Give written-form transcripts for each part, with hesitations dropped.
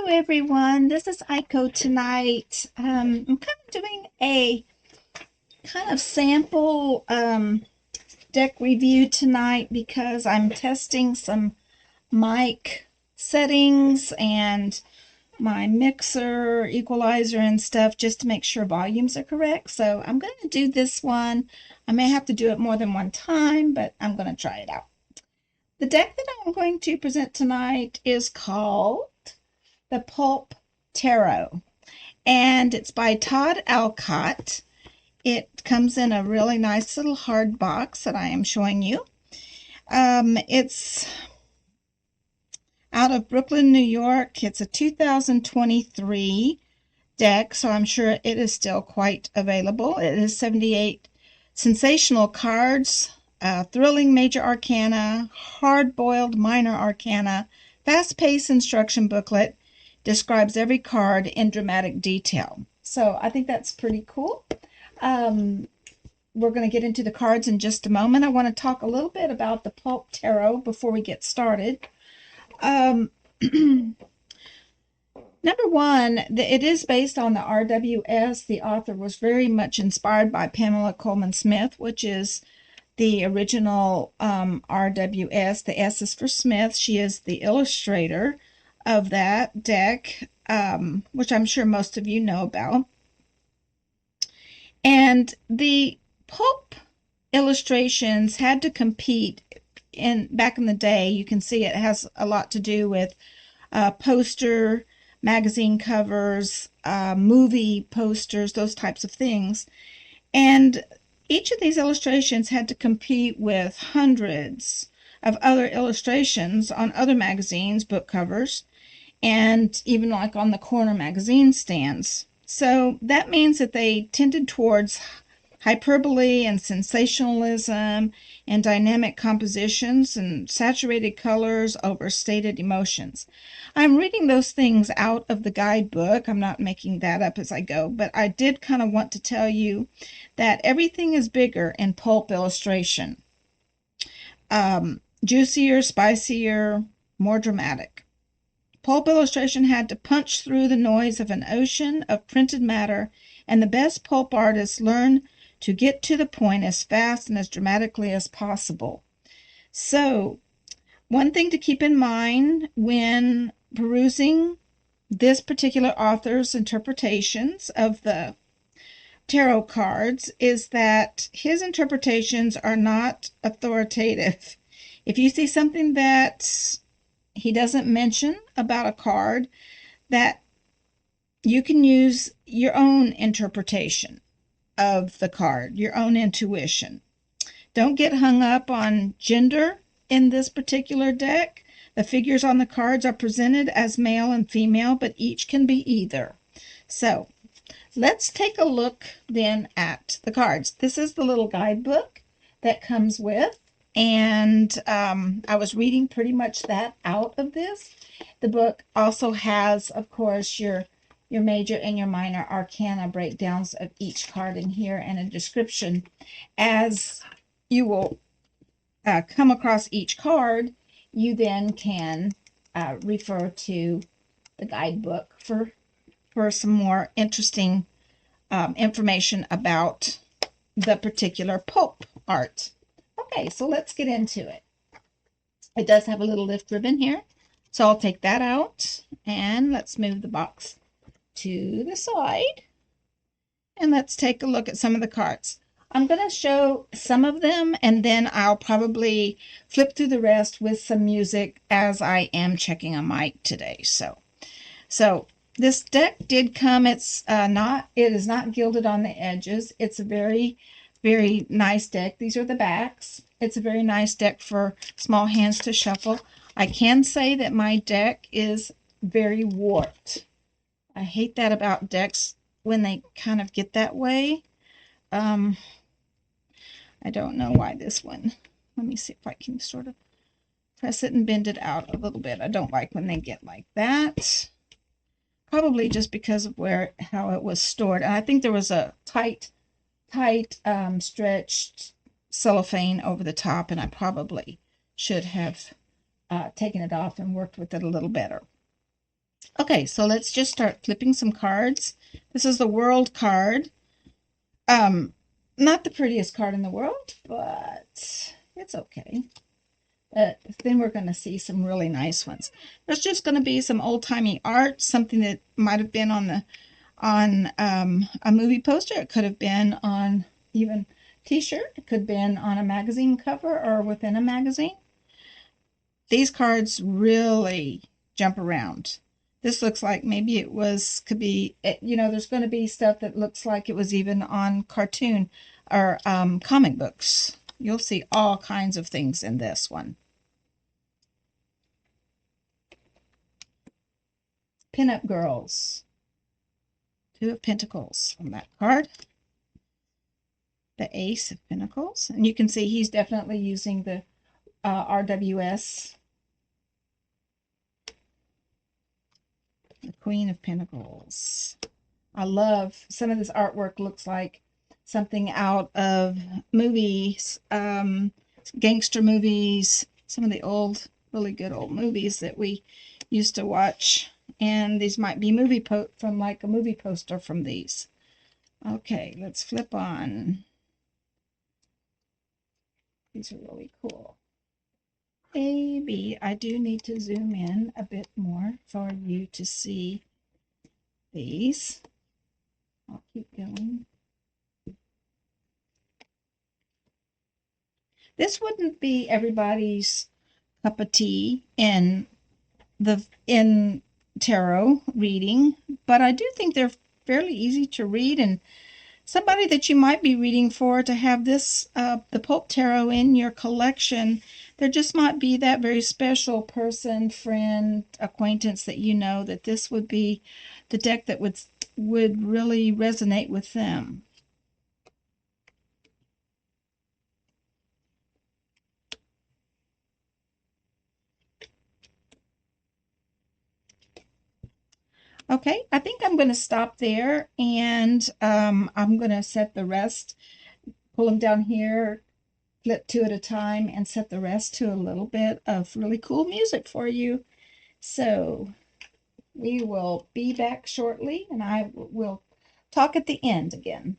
Everyone, this is Aiko tonight. I'm kind of doing a kind of sample deck review tonight because I'm testing some mic settings and my mixer, equalizer, and stuff just to make sure volumes are correct. So I'm going to do this one. I may have to do it more than one time, but I'm going to try it out. The deck that I'm going to present tonight is called the Pulp Tarot, and it's by Todd Alcott. It comes in a really nice little hard box that I am showing you. It's out of Brooklyn, New York. It's a 2023 deck, so I'm sure it is still quite available. It is 78 sensational cards, thrilling major arcana, hard-boiled minor arcana, fast-paced instruction booklet, describes every card in dramatic detail. So I think that's pretty cool. We're going to get into the cards in just a moment. I want to talk a little bit about the Pulp Tarot before we get started. Number one, it is based on the RWS. The author was very much inspired by Pamela Coleman Smith, which is the original RWS. The S is for Smith. She is the illustrator of that deck, which I'm sure most of you know about. And the Pulp illustrations had to compete back in the day. You can see it has a lot to do with poster, magazine covers, movie posters, those types of things. And each of these illustrations had to compete with hundreds of other illustrations on other magazines, book covers, and even like on the corner magazine stands. So that means that they tended towards hyperbole and sensationalism and dynamic compositions and saturated colors over stated emotions. I'm reading those things out of the guidebook. I'm not making that up as I go, but I did kind of want to tell you that everything is bigger in pulp illustration. Juicier, spicier, more dramatic. Pulp illustration had to punch through the noise of an ocean of printed matter, and the best pulp artists learn to get to the point as fast and as dramatically as possible. So, one thing to keep in mind when perusing this particular author's interpretations of the tarot cards is that his interpretations are not authoritative. If you see something that he doesn't mention about a card, that you can use your own interpretation of the card, your own intuition. Don't get hung up on gender in this particular deck. The figures on the cards are presented as male and female, but each can be either. So let's take a look then at the cards. This is the little guidebook that comes with, and I was reading pretty much that out of this. The book also has, of course, your major and your minor arcana breakdowns of each card in here, and a description as you will come across each card. You then can refer to the guidebook for some more interesting information about the particular pulp art. Okay, so let's get into it. It does have a little lift ribbon here, so I'll take that out, and let's move the box to the side, and let's take a look at some of the cards. I'm going to show some of them, and then I'll probably flip through the rest with some music as I am checking a mic today. So this deck did come. It is not gilded on the edges. It's a very, very nice deck. These are the backs. It's a very nice deck for small hands to shuffle. I can say that my deck is very warped. I hate that about decks when they kind of get that way. I don't know why this one. Let me see if I can sort of press it and bend it out a little bit. I don't like when they get like that. Probably just because of how it was stored. And I think there was a tight stretched cellophane over the top, and I probably should have taken it off and worked with it a little better. Okay, so let's just start flipping some cards. This is the world card. Um, Not the prettiest card in the world, but it's okay. Then we're going to see some really nice ones. There's just going to be some old-timey art, something that might have been on a movie poster. It could have been on even t-shirt. It could have been on a magazine cover or within a magazine. These cards really jump around. This looks like maybe it was, could be, there's going to be stuff that looks like it was even on cartoon or comic books. You'll see all kinds of things in this one. Pinup Girls. Two of Pentacles on that card. The Ace of Pentacles. And you can see he's definitely using the RWS. The Queen of Pentacles. I love some of this artwork. Looks like something out of movies, gangster movies, some of the old, really good old movies that we used to watch. And these might be from like a movie poster from these. Okay, let's flip on. These are really cool. Maybe I do need to zoom in a bit more for you to see these. I'll keep going. This wouldn't be everybody's cup of tea in tarot reading, but I do think they're fairly easy to read, and somebody that you might be reading for to have this the Pulp Tarot in your collection, there just might be that very special person, friend, acquaintance that you know that this would be the deck that would really resonate with them. Okay, I think I'm going to stop there, and I'm going to set the rest, pull them down here, flip two at a time, and set the rest to a little bit of really cool music for you. So we will be back shortly, and I will talk at the end again.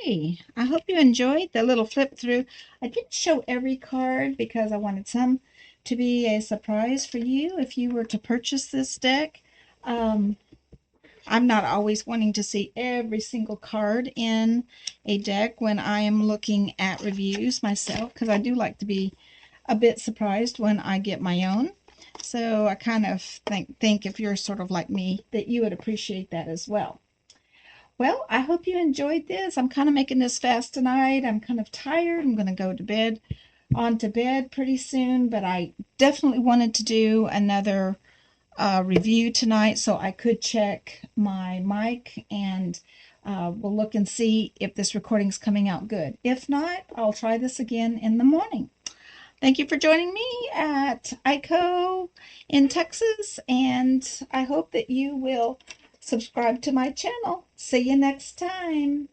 Okay, I hope you enjoyed the little flip through. I didn't show every card because I wanted some to be a surprise for you if you were to purchase this deck. Um, I'm not always wanting to see every single card in a deck when I am looking at reviews myself, because I do like to be a bit surprised when I get my own. So I kind of think if you're sort of like me, that you would appreciate that as well. Well, I hope you enjoyed this. I'm kind of making this fast tonight. I'm kind of tired. I'm going to go to bed, on to bed pretty soon, but I definitely wanted to do another review tonight so I could check my mic, and we'll look and see if this recording's coming out good. If not, I'll try this again in the morning. Thank you for joining me at Aiko in Texas, and I hope that you will subscribe to my channel. See you next time.